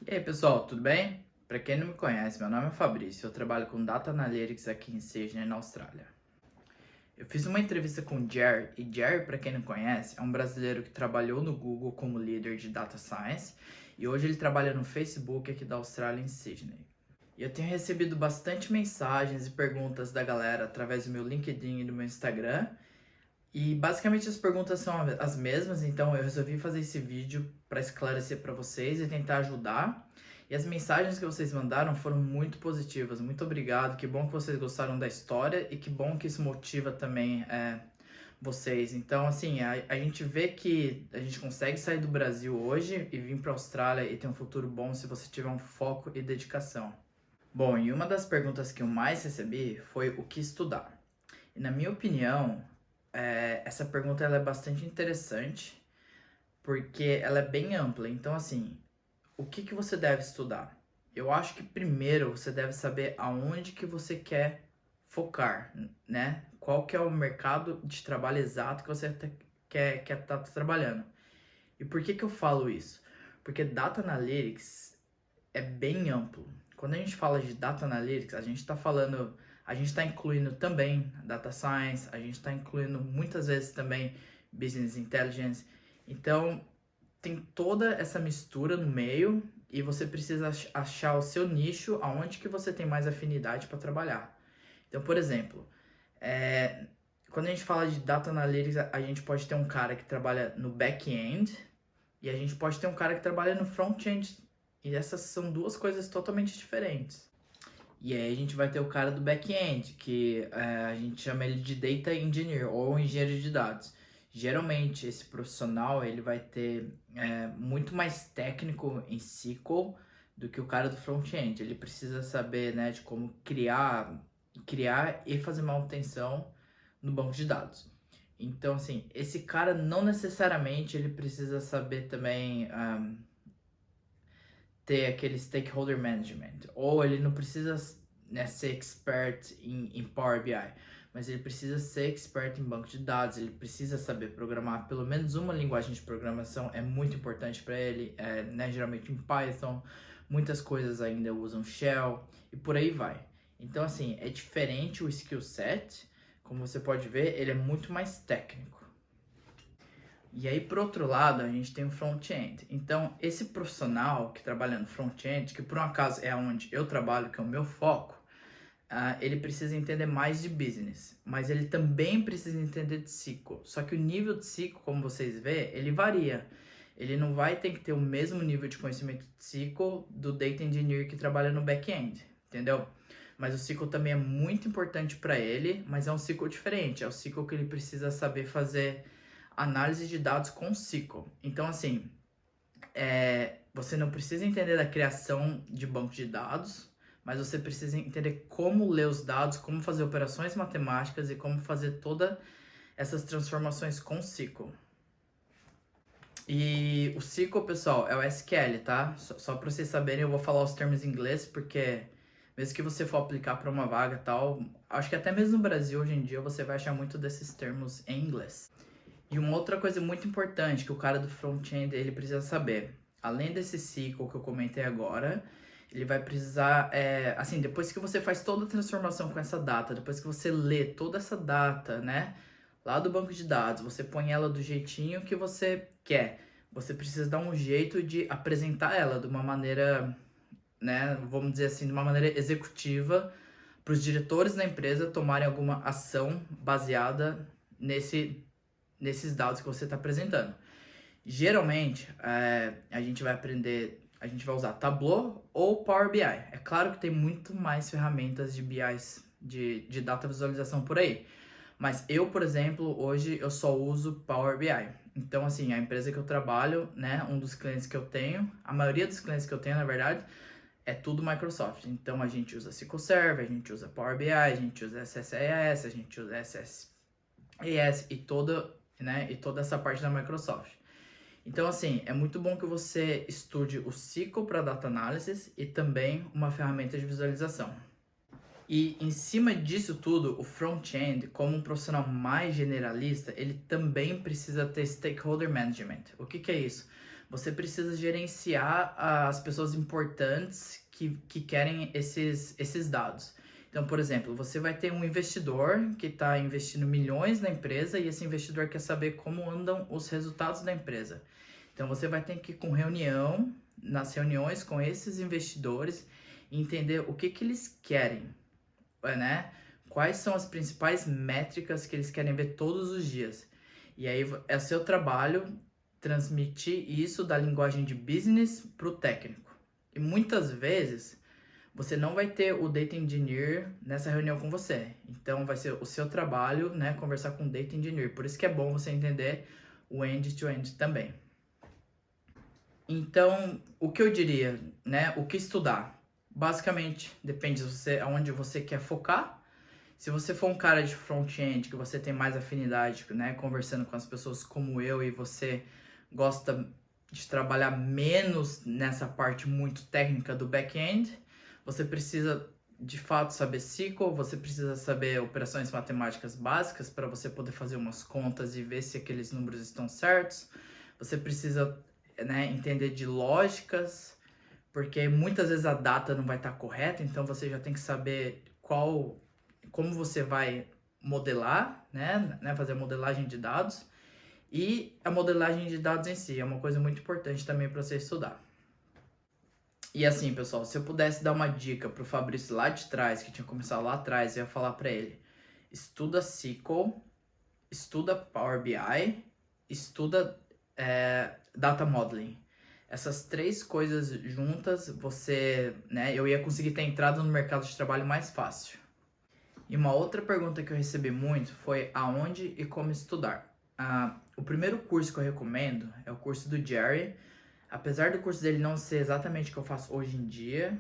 E aí pessoal, tudo bem? Para quem não me conhece, meu nome é Fabrício, eu trabalho com Data Analytics aqui em Sydney, na Austrália. Eu fiz uma entrevista com o Jerry, e Jerry, para quem não conhece, é um brasileiro que trabalhou no Google como líder de Data Science e hoje ele trabalha no Facebook aqui da Austrália em Sydney. E eu tenho recebido bastante mensagens e perguntas da galera através do meu LinkedIn e do meu Instagram. E basicamente as perguntas são as mesmas, então eu resolvi fazer esse vídeo para esclarecer para vocês e tentar ajudar. E as mensagens que vocês mandaram foram muito positivas. Muito obrigado. Que bom que vocês gostaram da história e que bom que isso motiva também vocês. Então, assim, a gente vê que a gente consegue sair do Brasil hoje e vir para a Austrália e ter um futuro bom se você tiver um foco e dedicação. Bom, e uma das perguntas que eu mais recebi foi o que estudar. E na minha opinião, essa pergunta ela é bastante interessante porque ela é bem ampla. Então, assim, o que você deve estudar? Eu acho que primeiro você deve saber aonde que você quer focar, né? Qual que é o mercado de trabalho exato que você quer estar trabalhando. E por que eu falo isso? Porque Data Analytics é bem amplo. Quando a gente fala de Data Analytics, a gente está incluindo também Data Science, a gente está incluindo muitas vezes também Business Intelligence. Então, tem toda essa mistura no meio e você precisa achar o seu nicho, aonde que você tem mais afinidade para trabalhar. Então, por exemplo, quando a gente fala de Data Analytics, a gente pode ter um cara que trabalha no back-end e a gente pode ter um cara que trabalha no front-end. E essas são duas coisas totalmente diferentes. E aí a gente vai ter o cara do back-end, que a gente chama ele de Data Engineer ou Engenheiro de Dados. Geralmente esse profissional ele vai ter muito mais técnico em SQL do que o cara do front-end. Ele precisa saber, né, de como criar e fazer manutenção no banco de dados. Então, assim, esse cara não necessariamente ele precisa saber também ter aquele stakeholder management, ou ele não precisa, né, ser expert em Power BI, mas ele precisa ser expert em banco de dados, ele precisa saber programar pelo menos uma linguagem de programação, é muito importante para ele, né, geralmente em Python, muitas coisas ainda usam Shell, e por aí vai. Então, assim, é diferente o skill set, como você pode ver, ele é muito mais técnico. E aí, por outro lado, a gente tem o front-end. Então, esse profissional que trabalha no front-end, que por um acaso é onde eu trabalho, que é o meu foco, ele precisa entender mais de business, mas ele também precisa entender de SQL. Só que o nível de SQL, como vocês vê, ele varia. Ele não vai ter que ter o mesmo nível de conhecimento de SQL do Data Engineer que trabalha no back-end, entendeu? Mas o SQL também é muito importante para ele, mas é um SQL diferente. É o SQL que ele precisa saber fazer análise de dados com SQL. Então, assim, você não precisa entender da criação de banco de dados, mas você precisa entender como ler os dados, como fazer operações matemáticas e como fazer todas essas transformações com SQL. E o SQL, pessoal, é o SQL, tá? Só para vocês saberem, eu vou falar os termos em inglês, porque mesmo que você for aplicar para uma vaga e tal, acho que até mesmo no Brasil, hoje em dia, você vai achar muito desses termos em inglês. E uma outra coisa muito importante que o cara do front-end ele precisa saber, além desse SQL que eu comentei agora, ele vai precisar, assim, depois que você faz toda a transformação com essa data, depois que você lê toda essa data, né, lá do banco de dados, você põe ela do jeitinho que você quer, você precisa dar um jeito de apresentar ela de uma maneira, né, vamos dizer assim, de uma maneira executiva, para os diretores da empresa tomarem alguma ação baseada nesses dados que você está apresentando. Geralmente, a gente vai usar Tableau ou Power BI. É claro que tem muito mais ferramentas de BIs, de data visualização por aí. Mas eu, por exemplo, hoje eu só uso Power BI. Então, assim, a empresa que eu trabalho, né, um dos clientes que eu tenho, a maioria dos clientes que eu tenho, na verdade, é tudo Microsoft. Então, a gente usa SQL Server, a gente usa Power BI, a gente usa SSIS, a gente usa SSIS e toda essa parte da Microsoft. Então, assim, é muito bom que você estude o SQL para Data Analysis e também uma ferramenta de visualização. E em cima disso tudo, o front-end, como um profissional mais generalista, ele também precisa ter Stakeholder Management. O que é isso? você precisa gerenciar as pessoas importantes que querem esses dados. Então, por exemplo, você vai ter um investidor que está investindo milhões na empresa e esse investidor quer saber como andam os resultados da empresa. Então, você vai ter que ir nas reuniões com esses investidores e entender o que eles querem, né? Quais são as principais métricas que eles querem ver todos os dias. E aí é seu trabalho transmitir isso da linguagem de business para o técnico. E muitas vezes você não vai ter o Data Engineer nessa reunião com você. Então vai ser o seu trabalho, né, conversar com o Data Engineer. Por isso que é bom você entender o end-to-end também. Então, o que eu diria, né, o que estudar? Basicamente, depende de você, aonde você quer focar. Se você for um cara de front-end, que você tem mais afinidade, né, conversando com as pessoas como eu e você gosta de trabalhar menos nessa parte muito técnica do back-end, você precisa de fato saber SQL, você precisa saber operações matemáticas básicas para você poder fazer umas contas e ver se aqueles números estão certos. Você precisa, né, entender de lógicas, porque muitas vezes a data não vai estar correta, então você já tem que saber como você vai modelar, né, fazer a modelagem de dados. E a modelagem de dados em si é uma coisa muito importante também para você estudar. E assim, pessoal, se eu pudesse dar uma dica pro Fabrício lá de trás, que tinha começado lá atrás, eu ia falar para ele: estuda SQL, estuda Power BI, estuda Data Modeling. Essas três coisas juntas, eu ia conseguir ter entrado no mercado de trabalho mais fácil. E uma outra pergunta que eu recebi muito foi aonde e como estudar. O primeiro curso que eu recomendo é o curso do Jerry. Apesar do curso dele não ser exatamente o que eu faço hoje em dia,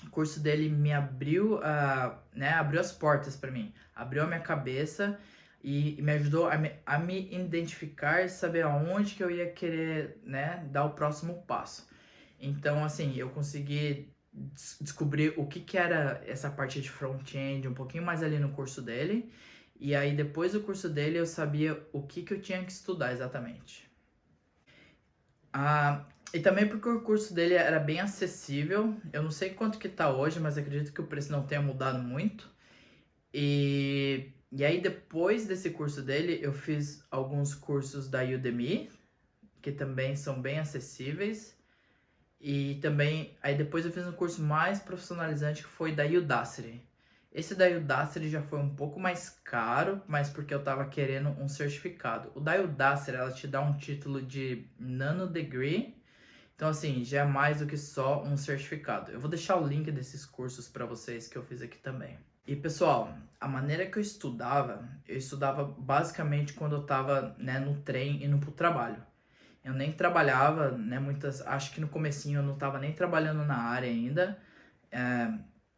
o curso dele me abriu, abriu as portas para mim, abriu a minha cabeça e me ajudou a me identificar e saber aonde que eu ia querer, né, dar o próximo passo. Então, assim, eu consegui descobrir o que era essa parte de front-end um pouquinho mais ali no curso dele. E aí, depois do curso dele, eu sabia o que eu tinha que estudar exatamente. E também porque o curso dele era bem acessível. Eu não sei quanto que tá hoje, mas acredito que o preço não tenha mudado muito. E aí, depois desse curso dele, eu fiz alguns cursos da Udemy, que também são bem acessíveis. E também, aí depois eu fiz um curso mais profissionalizante, que foi da Udacity. Esse da Udacity já foi um pouco mais caro, mas porque eu tava querendo um certificado. O da Udacity, ela te dá um título de Nano Degree. Então, assim, já é mais do que só um certificado. Eu vou deixar o link desses cursos para vocês que eu fiz aqui também. E, pessoal, a maneira que eu estudava basicamente quando eu tava, né, no trem indo pro trabalho. Eu nem trabalhava, né, acho que no comecinho eu não tava nem trabalhando na área ainda.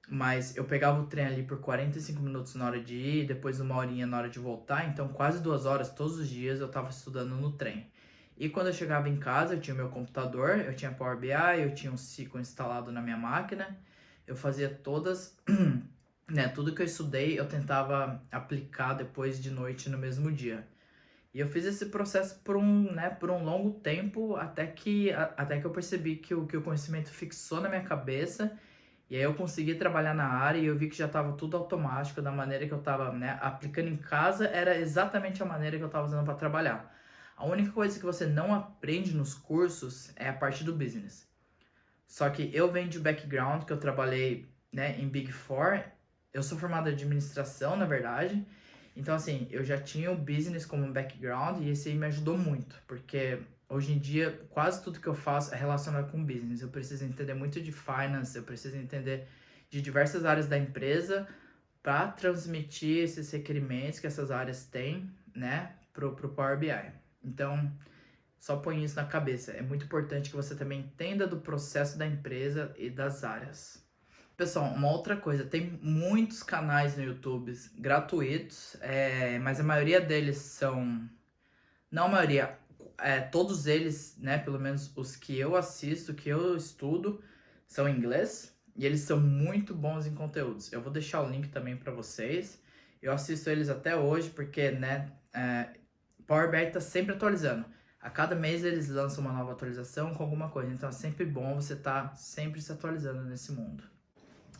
Mas eu pegava o trem ali por 45 minutos na hora de ir, depois uma horinha na hora de voltar, então quase 2 horas todos os dias eu estava estudando no trem. E quando eu chegava em casa, eu tinha meu computador, eu tinha Power BI, eu tinha um SQL instalado na minha máquina, eu fazia tudo que eu estudei, eu tentava aplicar depois de noite no mesmo dia. E eu fiz esse processo por um longo tempo, até que eu percebi que o conhecimento fixou na minha cabeça. E aí eu consegui trabalhar na área e eu vi que já estava tudo automático, da maneira que eu estava, né, aplicando em casa, era exatamente a maneira que eu estava usando para trabalhar. A única coisa que você não aprende nos cursos é a parte do business. Só que eu venho de background, que eu trabalhei, né, em Big Four, eu sou formado em administração, na verdade, então assim, eu já tinha o business como background e esse aí me ajudou muito, porque hoje em dia, quase tudo que eu faço é relacionado com business. Eu preciso entender muito de finance, eu preciso entender de diversas áreas da empresa para transmitir esses requerimentos que essas áreas têm, né, pro Power BI. Então, só põe isso na cabeça. É muito importante que você também entenda do processo da empresa e das áreas. Pessoal, uma outra coisa, tem muitos canais no YouTube gratuitos, mas a maioria deles são... Não a maioria... todos eles, né, pelo menos os que eu assisto, que eu estudo, são em inglês e eles são muito bons em conteúdos. Eu vou deixar o link também para vocês. Eu assisto eles até hoje porque, né, Power BI está sempre atualizando. A cada mês eles lançam uma nova atualização com alguma coisa, então é sempre bom você estar sempre se atualizando nesse mundo.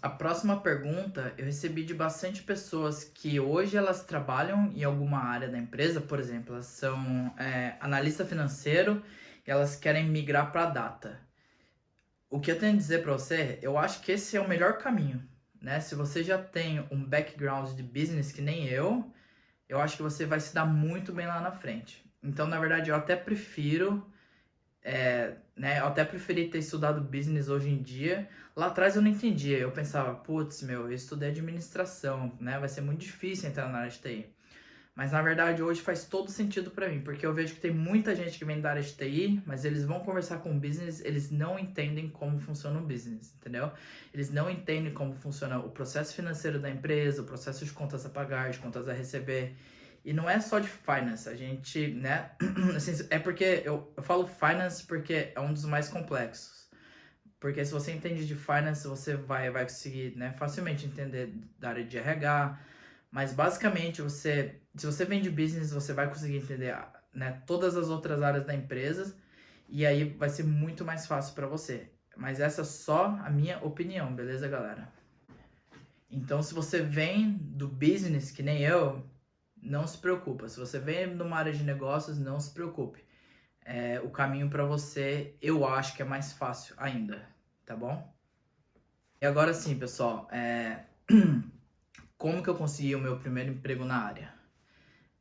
A próxima pergunta eu recebi de bastante pessoas que hoje elas trabalham em alguma área da empresa, por exemplo, elas são analista financeiro e elas querem migrar para data. O que eu tenho a dizer para você, eu acho que esse é o melhor caminho, né? Se você já tem um background de business que nem eu acho que você vai se dar muito bem lá na frente. Então, na verdade, eu até prefiro, né? Eu até preferi ter estudado business hoje em dia. Lá atrás eu não entendia. Eu pensava, putz, eu estudei administração, né? Vai ser muito difícil entrar na área de TI. Mas na verdade hoje faz todo sentido para mim, porque eu vejo que tem muita gente que vem da área de TI, mas eles vão conversar com o business, eles não entendem como funciona o business, entendeu? Eles não entendem como funciona o processo financeiro da empresa, o processo de contas a pagar, de contas a receber. E não é só de finance, a gente, né? Assim, é porque eu falo finance porque é um dos mais complexos. Porque se você entende de finance, você vai conseguir, né, facilmente entender da área de RH. Mas basicamente, se você vende business, você vai conseguir entender, né, todas as outras áreas da empresa e aí vai ser muito mais fácil para você. Mas essa é só a minha opinião, beleza, galera? Então, se você vem do business, que nem eu, não se preocupa. Se você vem de uma área de negócios, não se preocupe. O caminho para você, eu acho que é mais fácil ainda, tá bom? E agora sim, pessoal, como que eu consegui o meu primeiro emprego na área?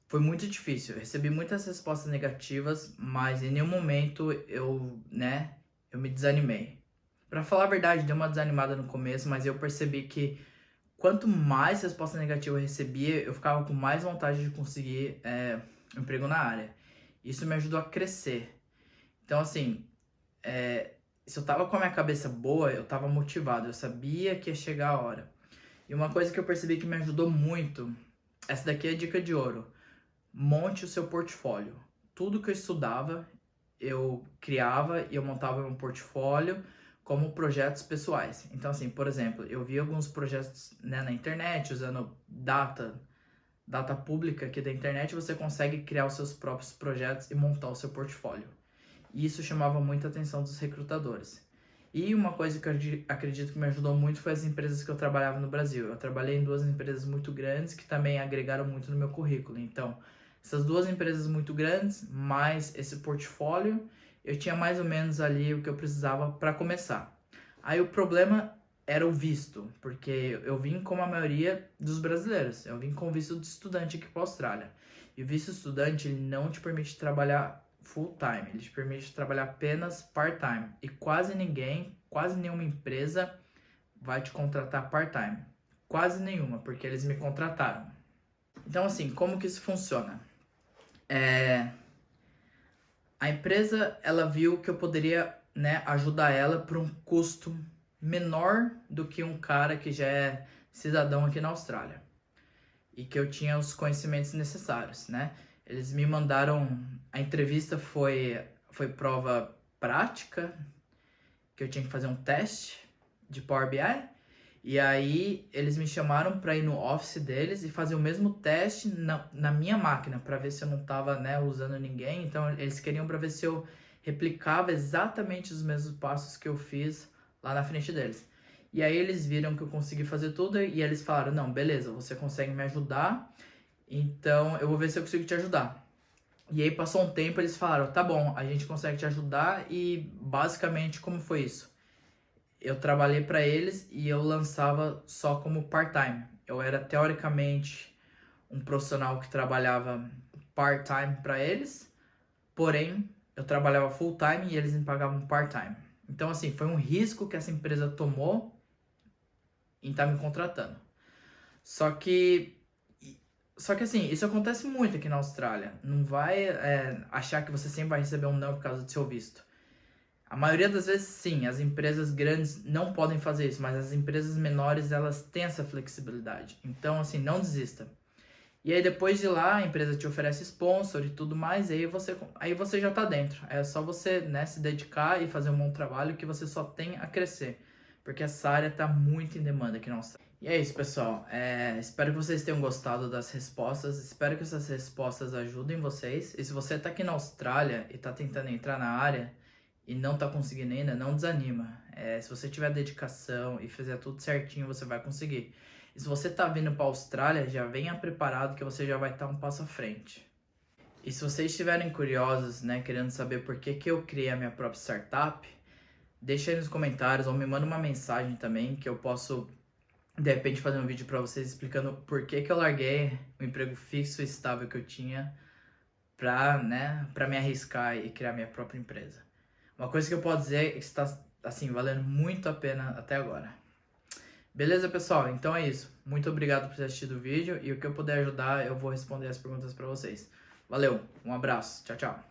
Foi muito difícil, eu recebi muitas respostas negativas, mas em nenhum momento eu me desanimei. Pra falar a verdade, deu uma desanimada no começo, mas eu percebi que quanto mais resposta negativa eu recebia, eu ficava com mais vontade de conseguir um emprego na área. Isso me ajudou a crescer. Então, assim, se eu tava com a minha cabeça boa, eu tava motivado, eu sabia que ia chegar a hora. E uma coisa que eu percebi que me ajudou muito, essa daqui é a dica de ouro. Monte o seu portfólio. Tudo que eu estudava, eu criava e eu montava um portfólio como projetos pessoais. Então, assim, por exemplo, eu vi alguns projetos, né, na internet, usando data pública aqui da internet, você consegue criar os seus próprios projetos e montar o seu portfólio. E isso chamava muita atenção dos recrutadores. E uma coisa que eu acredito que me ajudou muito foi as empresas que eu trabalhava no Brasil. Eu trabalhei em 2 empresas muito grandes que também agregaram muito no meu currículo. Então, essas 2 empresas muito grandes, mais esse portfólio, eu tinha mais ou menos ali o que eu precisava para começar. Aí o problema era o visto, porque eu vim como a maioria dos brasileiros. Eu vim com visto de estudante aqui para a Austrália. E o visto estudante, ele não te permite trabalhar full time, ele te permite trabalhar apenas part time e quase nenhuma empresa vai te contratar part time, quase nenhuma, porque eles me contrataram. Então, assim, como que isso funciona? A empresa, ela viu que eu poderia, né, ajudar ela por um custo menor do que um cara que já é cidadão aqui na Austrália e que eu tinha os conhecimentos necessários, né? Eles me mandaram, a entrevista foi prova prática, que eu tinha que fazer um teste de Power BI, e aí eles me chamaram para ir no office deles e fazer o mesmo teste na minha máquina, para ver se eu não estava, né, usando ninguém. Então eles queriam para ver se eu replicava exatamente os mesmos passos que eu fiz lá na frente deles. E aí eles viram que eu consegui fazer tudo e eles falaram, não, beleza, você consegue me ajudar, então eu vou ver se eu consigo te ajudar. E aí passou um tempo, eles falaram, tá bom, a gente consegue te ajudar. E basicamente como foi isso? Eu trabalhei para eles e eu lançava só como part-time. Eu era teoricamente um profissional que trabalhava part-time para eles, porém eu trabalhava full-time e eles me pagavam part-time. Então assim, foi um risco que essa empresa tomou em estar me contratando. Só que assim, isso acontece muito aqui na Austrália. Não vai achar que você sempre vai receber um não por causa do seu visto. A maioria das vezes, sim, as empresas grandes não podem fazer isso, mas as empresas menores, elas têm essa flexibilidade. Então, assim, não desista. E aí, depois de lá, a empresa te oferece sponsor e tudo mais, e aí você já tá dentro. É só você, né, se dedicar e fazer um bom trabalho que você só tem a crescer. Porque essa área tá muito em demanda aqui na Austrália. E é isso, pessoal. Espero que vocês tenham gostado das respostas. Espero que essas respostas ajudem vocês. E se você tá aqui na Austrália e tá tentando entrar na área e não tá conseguindo ainda, não desanima. Se você tiver dedicação e fizer tudo certinho, você vai conseguir. E se você tá vindo pra Austrália, já venha preparado que você já vai estar um passo à frente. E se vocês estiverem curiosos, né, querendo saber por que eu criei a minha própria startup, deixa aí nos comentários ou me manda uma mensagem também que eu posso de repente fazer um vídeo para vocês explicando por que eu larguei o emprego fixo e estável que eu tinha para me arriscar e criar minha própria empresa. Uma coisa que eu posso dizer é que está assim valendo muito a pena até agora. Beleza, pessoal? Então é isso. Muito obrigado por ter assistido o vídeo e o que eu puder ajudar, eu vou responder as perguntas para vocês. Valeu, um abraço, tchau, tchau.